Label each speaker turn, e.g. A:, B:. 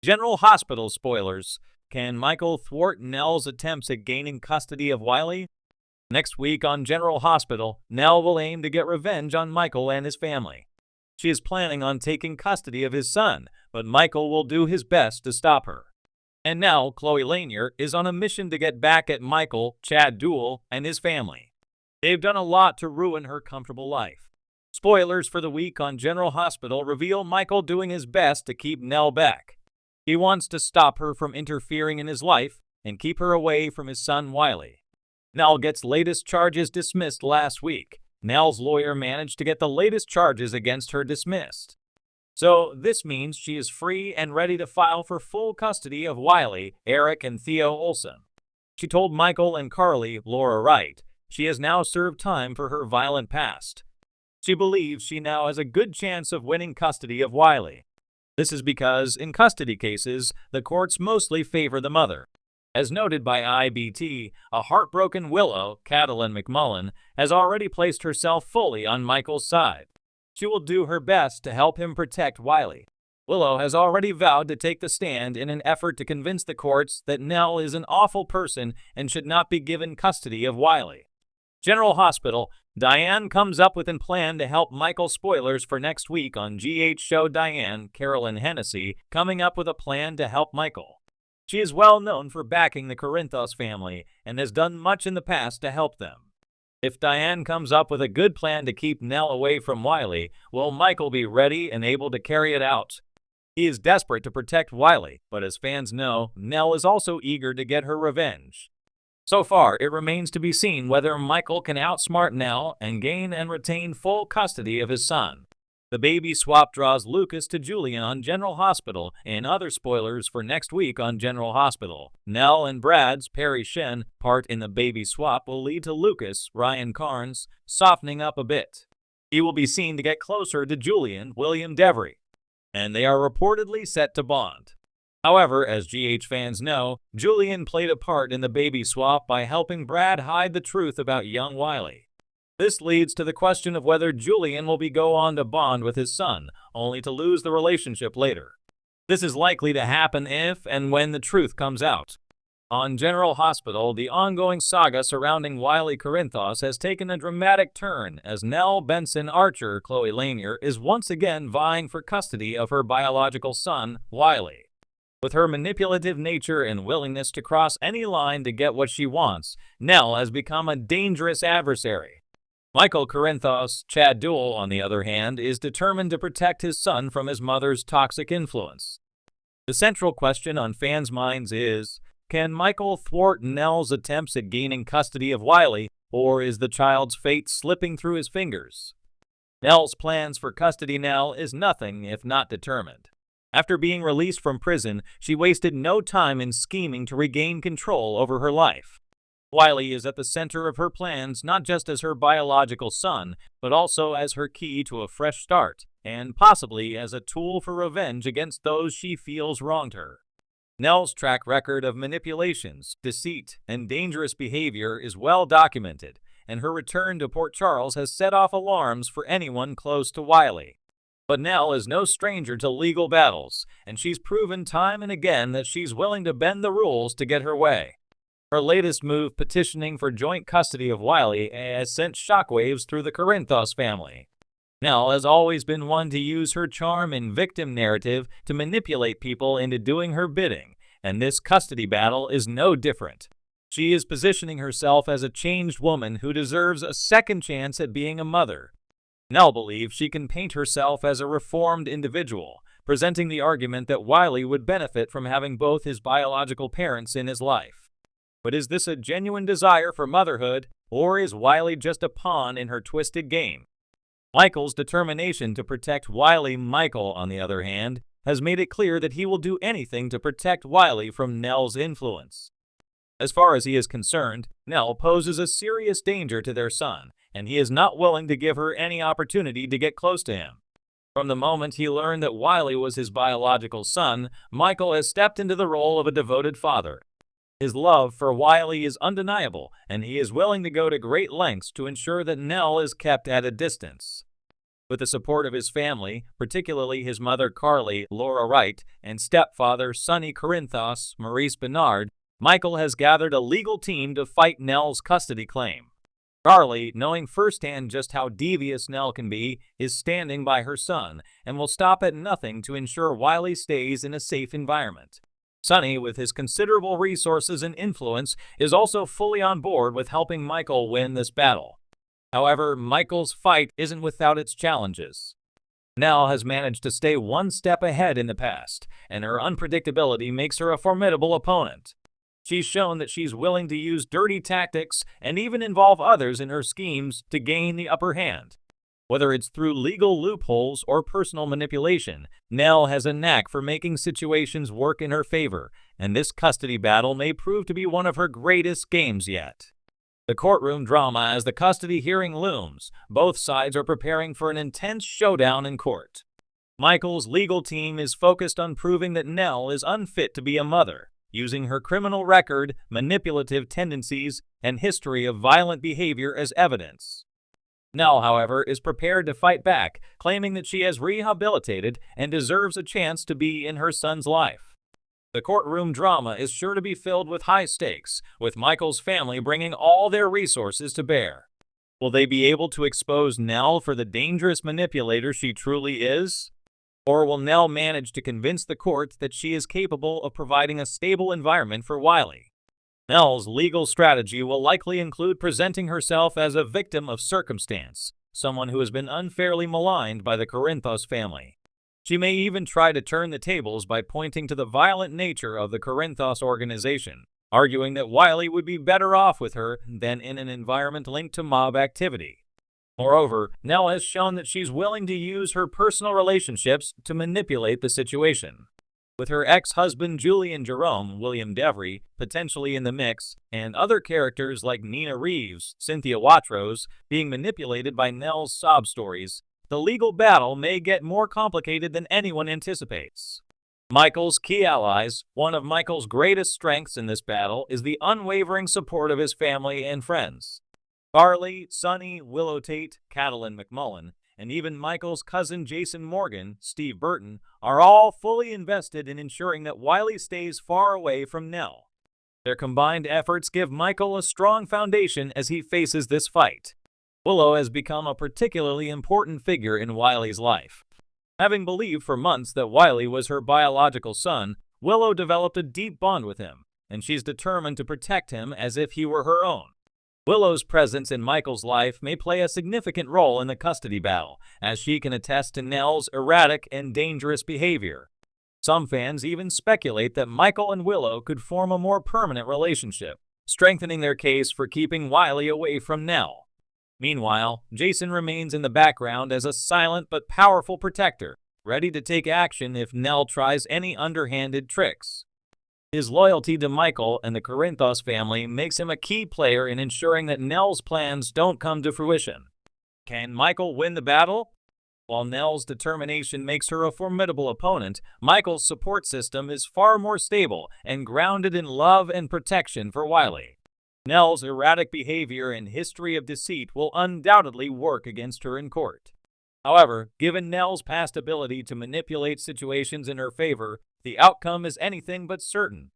A: General Hospital spoilers. Can Michael thwart Nelle's attempts at gaining custody of Wiley? Next week on General Hospital, Nelle will aim to get revenge on Michael and his family. She is planning on taking custody of his son, but Michael will do his best to stop her. And now, Chloe Lanier is on a mission to get back at Michael, Chad Duell, and his family. They've done a lot to ruin her comfortable life. Spoilers for the week on General Hospital reveal Michael doing his best to keep Nelle back. He wants to stop her from interfering in his life and keep her away from his son Wiley. Nelle gets latest charges dismissed last week. Nelle's lawyer managed to get the latest charges against her dismissed. So this means she is free and ready to file for full custody of Wiley, Eric, and Theo Olsen. She told Michael and Carly, Laura Wright, she has now served time for her violent past. She believes she now has a good chance of winning custody of Wiley. This is because, in custody cases, the courts mostly favor the mother. As noted by IBT, a heartbroken Willow, Catalin McMullen, has already placed herself fully on Michael's side. She will do her best to help him protect Wiley. Willow has already vowed to take the stand in an effort to convince the courts that Nelle is an awful person and should not be given custody of Wiley. General Hospital, Diane comes up with a plan to help Michael. Spoilers for next week on GH show. Diane, Carolyn Hennessy, coming up with a plan to help Michael. She is well known for backing the Corinthos family and has done much in the past to help them. If Diane comes up with a good plan to keep Nelle away from Wiley, will Michael be ready and able to carry it out? He is desperate to protect Wiley, but as fans know, Nelle is also eager to get her revenge. So far, it remains to be seen whether Michael can outsmart Nelle and gain and retain full custody of his son. The baby swap draws Lucas to Julian on General Hospital, and other spoilers for next week on General Hospital. Nelle and Brad's Perry Shen part in the baby swap will lead to Lucas, Ryan Carnes, softening up a bit. He will be seen to get closer to Julian, William Devery, and they are reportedly set to bond. However, as GH fans know, Julian played a part in the baby swap by helping Brad hide the truth about young Wiley. This leads to the question of whether Julian will go on to bond with his son, only to lose the relationship later. This is likely to happen if and when the truth comes out. On General Hospital, the ongoing saga surrounding Wiley Corinthos has taken a dramatic turn as Nelle Benson Archer, Chloe Lanier, is once again vying for custody of her biological son, Wiley. With her manipulative nature and willingness to cross any line to get what she wants, Nelle has become a dangerous adversary. Michael Corinthos, Chad Duell, on the other hand, is determined to protect his son from his mother's toxic influence. The central question on fans' minds is, can Michael thwart Nelle's attempts at gaining custody of Wiley, or is the child's fate slipping through his fingers? Nelle's plans for custody now is nothing if not determined. After being released from prison, she wasted no time in scheming to regain control over her life. Wiley is at the center of her plans not just as her biological son, but also as her key to a fresh start, and possibly as a tool for revenge against those she feels wronged her. Nelle's track record of manipulations, deceit, and dangerous behavior is well documented, and her return to Port Charles has set off alarms for anyone close to Wiley. But Nelle is no stranger to legal battles, and she's proven time and again that she's willing to bend the rules to get her way. Her latest move, petitioning for joint custody of Wiley, has sent shockwaves through the Corinthos family. Nelle has always been one to use her charm and victim narrative to manipulate people into doing her bidding, and this custody battle is no different. She is positioning herself as a changed woman who deserves a second chance at being a mother. Nelle believes she can paint herself as a reformed individual, presenting the argument that Wiley would benefit from having both his biological parents in his life. But is this a genuine desire for motherhood, or is Wiley just a pawn in her twisted game? Michael's determination to protect Wiley. Michael, on the other hand, has made it clear that he will do anything to protect Wiley from Nelle's influence. As far as he is concerned, Nelle poses a serious danger to their son, and he is not willing to give her any opportunity to get close to him. From the moment he learned that Wiley was his biological son, Michael has stepped into the role of a devoted father. His love for Wiley is undeniable, and he is willing to go to great lengths to ensure that Nelle is kept at a distance. With the support of his family, particularly his mother Carly, Laura Wright, and stepfather Sonny Corinthos, Maurice Bernard, Michael has gathered a legal team to fight Nelle's custody claim. Carly, knowing firsthand just how devious Nelle can be, is standing by her son and will stop at nothing to ensure Wiley stays in a safe environment. Sonny, with his considerable resources and influence, is also fully on board with helping Michael win this battle. However, Michael's fight isn't without its challenges. Nelle has managed to stay one step ahead in the past, and her unpredictability makes her a formidable opponent. She's shown that she's willing to use dirty tactics and even involve others in her schemes to gain the upper hand. Whether it's through legal loopholes or personal manipulation, Nelle has a knack for making situations work in her favor, and this custody battle may prove to be one of her greatest games yet. The courtroom drama as the custody hearing looms. Both sides are preparing for an intense showdown in court. Michael's legal team is focused on proving that Nelle is unfit to be a mother, using her criminal record, manipulative tendencies, and history of violent behavior as evidence. Nelle, however, is prepared to fight back, claiming that she has rehabilitated and deserves a chance to be in her son's life. The courtroom drama is sure to be filled with high stakes, with Michael's family bringing all their resources to bear. Will they be able to expose Nelle for the dangerous manipulator she truly is? Or will Nelle manage to convince the court that she is capable of providing a stable environment for Wiley? Nelle's legal strategy will likely include presenting herself as a victim of circumstance, someone who has been unfairly maligned by the Corinthos family. She may even try to turn the tables by pointing to the violent nature of the Corinthos organization, arguing that Wiley would be better off with her than in an environment linked to mob activity. Moreover, Nelle has shown that she's willing to use her personal relationships to manipulate the situation. With her ex-husband Julian Jerome, William Devery, potentially in the mix, and other characters like Nina Reeves, Cynthia Watrous, being manipulated by Nelle's sob stories, the legal battle may get more complicated than anyone anticipates. Michael's key allies. One of Michael's greatest strengths in this battle is the unwavering support of his family and friends. Carly, Sonny, Willow Tate, Catalin McMullen, and even Michael's cousin Jason Morgan, Steve Burton, are all fully invested in ensuring that Wiley stays far away from Nelle. Their combined efforts give Michael a strong foundation as he faces this fight. Willow has become a particularly important figure in Wiley's life. Having believed for months that Wiley was her biological son, Willow developed a deep bond with him, and she's determined to protect him as if he were her own. Willow's presence in Michael's life may play a significant role in the custody battle, as she can attest to Nelle's erratic and dangerous behavior. Some fans even speculate that Michael and Willow could form a more permanent relationship, strengthening their case for keeping Wiley away from Nelle. Meanwhile, Jason remains in the background as a silent but powerful protector, ready to take action if Nelle tries any underhanded tricks. His loyalty to Michael and the Corinthos family makes him a key player in ensuring that Nelle's plans don't come to fruition. Can Michael win the battle? While Nelle's determination makes her a formidable opponent, Michael's support system is far more stable and grounded in love and protection for Wiley. Nelle's erratic behavior and history of deceit will undoubtedly work against her in court. However, given Nelle's past ability to manipulate situations in her favor, the outcome is anything but certain.